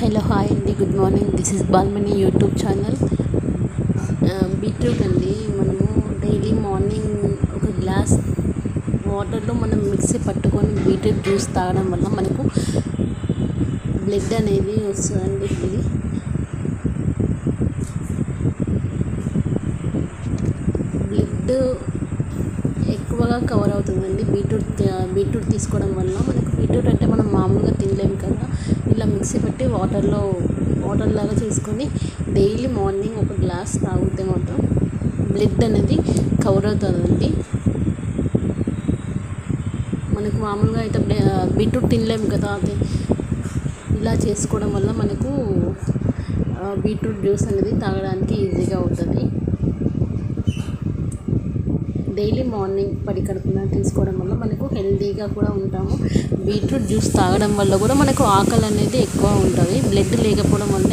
Hello hi అండి, good morning. This is Balmani YouTube channel. Beetroot అండి. మనము డైలీ మార్నింగ్ ఒక గ్లాస్ వాటర్లో మనం మిక్సీ పట్టుకొని బీట్రూట్ జ్యూస్ తాగడం వల్ల మనకు బ్లడ్ అనేది వస్తుందండి. ఇది బ్లడ్ ఎక్కువగా కవర్ అవుతుందండి. బీట్రూట్ తీసుకోవడం వల్ల మనకు బీట్రూట్ అంటే మనం మామూలుగా తినలేము కదా. ఇలా మిక్సీ పెట్టి వాటర్ లాగా చేసుకొని డైలీ మార్నింగ్ ఒక గ్లాస్ తాగితే మాత్రం బ్లడ్ అనేది కవర్ అవుతుందండి. మనకు మామూలుగా అయితే బీట్రూట్ తినలేము కదా. అది ఇలా చేసుకోవడం వల్ల మనకు బీట్రూట్ జ్యూస్ అనేది తాగడానికి ఈజీగా అవుతుంది. డైలీ మార్నింగ్ కడుపున తీసుకోవడం వల్ల మనకు హెల్తీగా కూడా ఉంటాము. బీట్రూట్ జ్యూస్ తాగడం వల్ల కూడా మనకు ఆకలి అనేది ఎక్కువ ఉంటుంది. బ్లడ్ లేకపోవడం వల్ల